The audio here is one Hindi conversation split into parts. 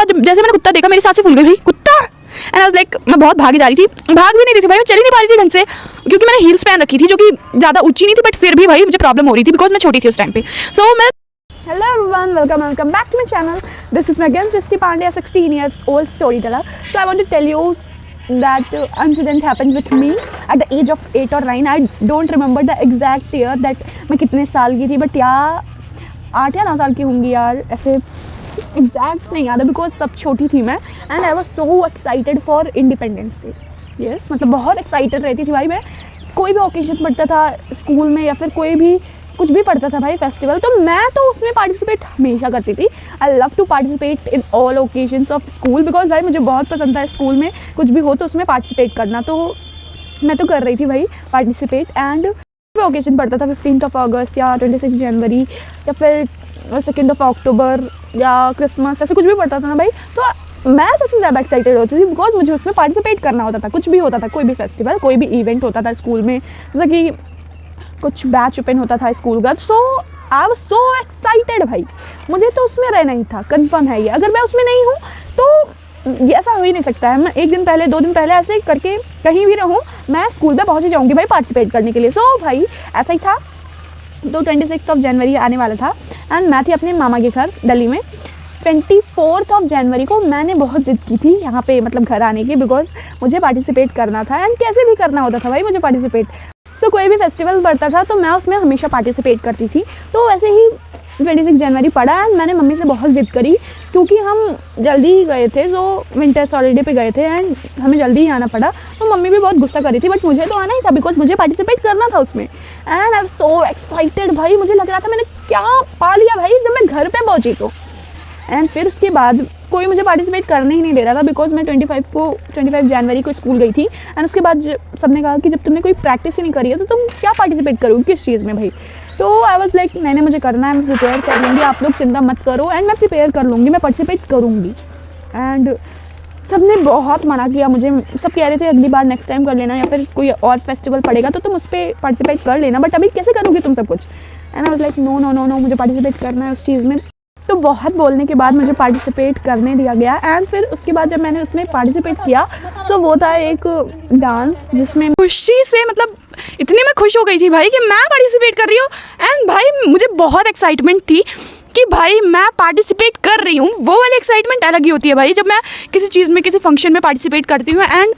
बाद जैसे मैंने कुत्ता देखा मेरी सांसें फूल गई भाई, कुत्ता। एंड आई वाज लाइक, मैं बहुत भागी जा रही थी, भाग भी नहीं रही थी भाई, मैं चल ही नहीं पा रही थी ढंग से, क्योंकि मैंने हील्स पहन रखी थी जो कि ज़्यादा ऊंची नहीं थी, बट फिर भी भाई मुझे प्रॉब्लम हो रही थी बिकॉज मैं छोटी थी उस टाइम पे। सो मैं Hello everyone, welcome back to my channel. This is Megan Srishti Pandey, a 16 years old storyteller. So I want to tell you that incident happened with me at the age of 8 or 9. I don't remember the exact year that मैं कितने साल की थी, बट या 8 या 9 साल की होंगी यार, ऐसे एग्जैक्ट नहीं याद है बिकॉज तब छोटी थी मैं। And I was so excited for independence day. Yes, मतलब बहुत एक्साइटेड रहती थी भाई मैं। कोई भी ओकेजन पड़ता था स्कूल में या फिर कोई भी कुछ भी पड़ता था भाई फेस्टिवल, तो मैं तो उसमें पार्टिसिपेट हमेशा करती थी। I love to participate in all occasions of school because भाई मुझे बहुत पसंद था स्कूल में कुछ भी हो तो उसमें पार्टिसिपेट करना। तो मैं तो कर रही थी भाई पार्टिसिपेट। एंड ओकेजन पड़ता था 15 अगस्त या 26 जनवरी या फिर 2 अक्टूबर या क्रिसमस, ऐसे कुछ भी पड़ता था ना भाई, तो मैं सबसे ज़्यादा एक्साइटेड होती थी बिकॉज मुझे उसमें पार्टिसिपेट करना होता था। कुछ भी होता था, कोई भी फेस्टिवल, कोई भी इवेंट होता था स्कूल में, जैसे कि कुछ बैच ओपन होता था स्कूल का। सो आई वाज सो एक्साइटेड भाई, मुझे तो उसमें रहना ही था, कंफर्म है ये। अगर मैं उसमें नहीं हूँ तो ये ऐसा हो ही नहीं सकता है। मैं 1 दिन पहले 2 दिन पहले ऐसे करके कहीं भी रहूँ, मैं स्कूल पे पहुँच ही जाऊँगी भाई पार्टिसिपेट करने के लिए। सो भाई ऐसा ही था। तो 26 जनवरी आने वाला था एंड मैं थी अपने मामा के घर दिल्ली में। 24 जनवरी को मैंने बहुत ज़िद की थी यहाँ पे मतलब घर आने की, बिकॉज मुझे पार्टिसिपेट करना था एंड कैसे भी करना होता था भाई मुझे पार्टिसिपेट। सो कोई भी फेस्टिवल पड़ता था तो मैं उसमें हमेशा पार्टिसिपेट करती थी। तो वैसे ही 26 जनवरी पड़ा एंड मैंने मम्मी से बहुत ज़िद करी क्योंकि हम जल्दी ही गए थे, जो विंटर्स हॉलीडे पे गए थे एंड हमें जल्दी ही आना पड़ा। तो मम्मी भी बहुत गुस्सा कर रही थी, बट मुझे तो आना ही था बिकॉज मुझे पार्टिसिपेट करना था उसमें। And I was so excited भाई, मुझे लग रहा था मैंने क्या पा लिया भाई जब मैं घर पे पहुंची तो। एंड फिर उसके बाद कोई मुझे पार्टिसिपेट करने ही नहीं दे रहा था बिकॉज मैं 25 जनवरी को स्कूल गई थी। एंड उसके बाद सबने कहा कि जब तुमने कोई प्रैक्टिस ही नहीं करी है तो तुम क्या पार्टिसिपेट करोगे किस चीज़ में भाई। तो आई वाज लाइक, नहीं मुझे करना है, मैं प्रिपेयर कर लूँगी, आप लोग चिंता मत करो एंड मैं प्रिपेयर कर लूँगी, मैं पार्टिसिपेट करूँगी। एंड सबने बहुत मना किया मुझे, सब कह रहे थे अगली बार नेक्स्ट टाइम कर लेना या फिर कोई और फेस्टिवल पड़ेगा तो तुम उस पर पार्टिसिपेट कर लेना, बट अभी कैसे करोगे तुम सब कुछ। And I was like no no no no, मुझे पार्टिसिपेट करना है उस चीज़ में। तो बहुत बोलने के बाद मुझे पार्टिसिपेट करने दिया गया। एंड फिर उसके बाद जब मैंने उसमें पार्टिसिपेट किया तो वो था एक डांस जिसमें खुशी से मतलब इतनी मैं खुश हो गई थी भाई कि मैं पार्टिसिपेट कर रही हूँ। एंड भाई मुझे बहुत एक्साइटमेंट थी कि भाई मैं पार्टिसिपेट कर रही हूँ। वो वाली एक्साइटमेंट अलग ही होती है भाई जब मैं किसी चीज़ में किसी फंक्शन में पार्टिसिपेट करती हूँ एंड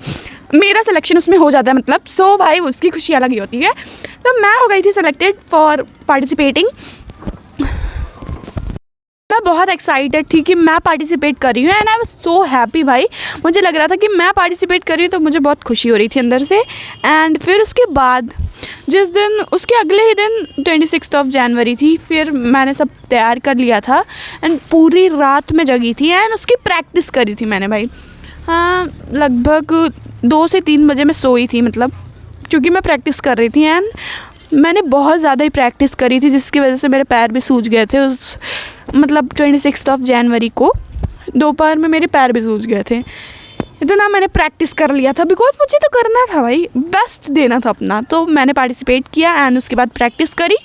मेरा सिलेक्शन उसमें हो जाता है, मतलब सो भाई उसकी खुशी अलग ही होती है। तो मैं हो गई थी सिलेक्टेड फॉर पार्टिसिपेटिंग। मैं बहुत एक्साइटेड थी कि मैं पार्टिसिपेट कर रही हूँ and I was so happy भाई। मुझे लग रहा था कि मैं पार्टिसिपेट कर रही हूँ तो मुझे बहुत खुशी हो रही थी अंदर से। एंड फिर उसके बाद जिस दिन उसके अगले ही दिन 26 जनवरी थी, फिर मैंने सब तैयार कर लिया था एंड पूरी रात में जगी थी एंड उसकी प्रैक्टिस करी थी मैंने भाई। हाँ, लगभग 2 से 3 बजे मैं सोई थी, मतलब क्योंकि मैं प्रैक्टिस कर रही थी एंड मैंने बहुत ज़्यादा ही प्रैक्टिस करी थी जिसकी वजह से मेरे पैर भी सूज गए थे उस मतलब 26 जनवरी को दोपहर में मेरे पैर भी सूज गए थे। इतना मैंने प्रैक्टिस कर लिया था बिकॉज मुझे तो करना था भाई, बेस्ट देना था अपना। तो मैंने पार्टिसिपेट किया एंड उसके बाद प्रैक्टिस करी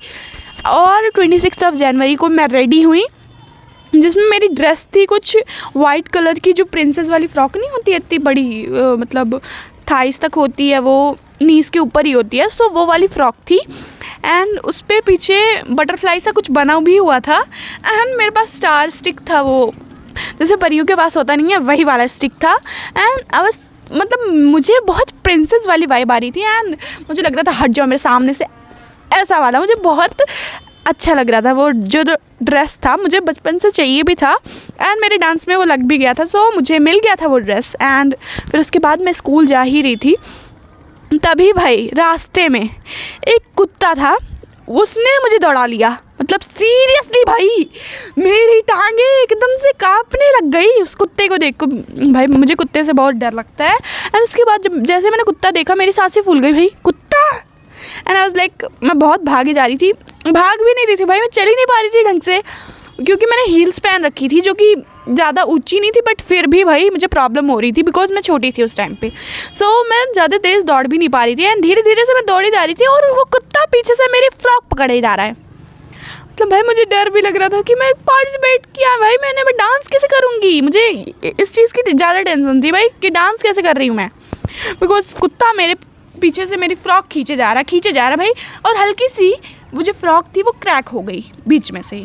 और 26 जनवरी को मैं रेडी हुई जिसमें मेरी ड्रेस थी कुछ वाइट कलर की, जो प्रिंसेस वाली फ्रॉक नहीं होती इतनी बड़ी, मतलब थाइस तक होती है, वो नीज़ के ऊपर ही होती है। सो वो वाली फ़्रॉक थी एंड उस पर पीछे बटरफ्लाई सा कुछ बना भी हुआ था एंड मेरे पास स्टार स्टिक था, वो जैसे परियों के पास होता नहीं है वही वाला स्टिक था। एंड आई वाज मतलब मुझे बहुत प्रिंसेस वाली वाइब आ रही थी एंड मुझे लग रहा था हट जाओ मेरे सामने से, ऐसा वाला मुझे बहुत अच्छा लग रहा था। वो जो ड्रेस था मुझे बचपन से चाहिए भी था एंड मेरे डांस में वो लग भी गया था, सो मुझे मिल गया था वो ड्रेस। एंड फिर उसके बाद मैं स्कूल जा ही रही थी, तभी भाई रास्ते में एक कुत्ता था, उसने मुझे दौड़ा लिया। मतलब सीरियसली भाई मेरी टांगे एकदम से कांपने लग गई उस कुत्ते को देख को। भाई मुझे कुत्ते से बहुत डर लगता है एंड उसके बाद जब जैसे मैंने कुत्ता देखा मेरी सांसें फूल गई भाई, कुत्ता। एंड आई वाज लाइक, मैं बहुत भागी जा रही थी, भाग भी नहीं रही थी भाई, मैं चल ही नहीं पा रही थी ढंग से, क्योंकि मैंने हील्स पहन रखी थी जो कि ज़्यादा ऊंची नहीं थी, बट फिर भी भाई मुझे प्रॉब्लम हो रही थी बिकॉज मैं छोटी थी उस टाइम पे। सो मैं ज़्यादा तेज़ दौड़ भी नहीं पा रही थी एंड धीरे धीरे से मैं दौड़ी जा रही थी और वो कुत्ता पीछे से मेरी फ्रॉक पकड़े जा रहा है। मतलब भाई मुझे डर भी लग रहा था कि मैं पार्टिसिपेट किया भाई मैंने, मैं डांस कैसे करूँगी, मुझे इस चीज़ की ज़्यादा टेंशन थी भाई कि डांस कैसे कर रही हूँ मैं, बिकॉज कुत्ता मेरे पीछे से मेरी फ़्रॉक खींचे जा रहा भाई, और हल्की सी वो जो फ़्रॉक थी वो क्रैक हो गई बीच में से,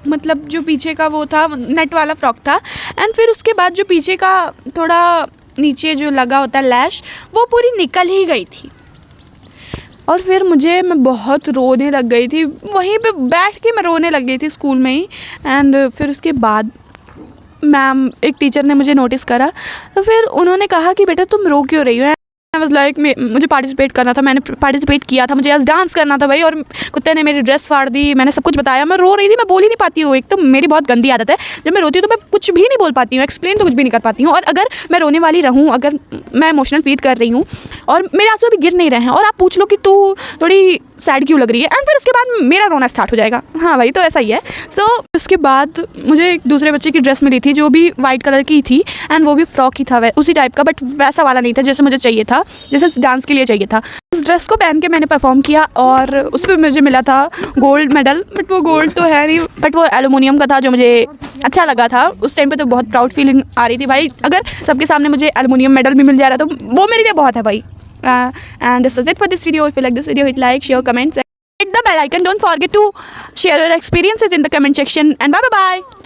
मतलब जो पीछे का वो था नेट वाला फ्रॉक था, एंड फिर उसके बाद जो पीछे का थोड़ा नीचे जो लगा होता है लैश, वो पूरी निकल ही गई थी। और फिर मैं बहुत रोने लग गई थी, वहीं पे बैठ के मैं रोने लग गई थी स्कूल में ही। एंड फिर उसके बाद मैम, एक टीचर ने मुझे नोटिस करा, तो फिर उन्होंने कहा कि बेटा तुम रो क्यों रही हो। आई वाज लाइक मुझे पार्टिसिपेट करना था, मैंने पार्टिसिपेट किया था, मुझे आज डांस करना था भाई, और कुत्ते ने मेरी ड्रेस फाड़ दी, मैंने सब कुछ बताया, मैं रो रही थी, मैं बोल ही नहीं पाती हूँ, एक तो मेरी बहुत गंदी आदत है, जब मैं रोती हूँ तो मैं कुछ भी नहीं बोल पाती हूँ, एक्सप्लेन तो कुछ भी नहीं कर पाती हूँ, और अगर मैं रोने वाली रहूँ, अगर मैं इमोशनल फील कर रही हूँ और मेरे आंसू अभी गिर नहीं रहे हैं और आप पूछ लो कि तू थोड़ी सैड क्यों लग रही है, एंड फिर उसके बाद मेरा रोना स्टार्ट हो जाएगा। हाँ भाई, तो ऐसा ही है। सो उसके बाद मुझे एक दूसरे बच्चे की ड्रेस मिली थी जो भी वाइट कलर की थी, एंड वो भी फ्रॉक ही था उसी टाइप का, बट वैसा वाला नहीं था जैसे मुझे चाहिए था, जैसे डांस के लिए चाहिए था। उस ड्रेस को पहन के मैंने परफॉर्म किया और उस पर मुझे मिला था गोल्ड मेडल, बट वो गोल्ड तो है नहीं, बट वो एलुमिनियम का था जो मुझे अच्छा लगा था उस टाइम पे, तो बहुत प्राउड फीलिंग आ रही थी भाई। अगर सबके सामने मुझे एलुमिनियम मेडल भी मिल जा रहा तो वो मेरे लिए बहुत है भाई। And this was it for this video. If you like this video, hit like, share, comments, and hit the bell icon. Don't forget to share your experiences in the comment section, and bye bye.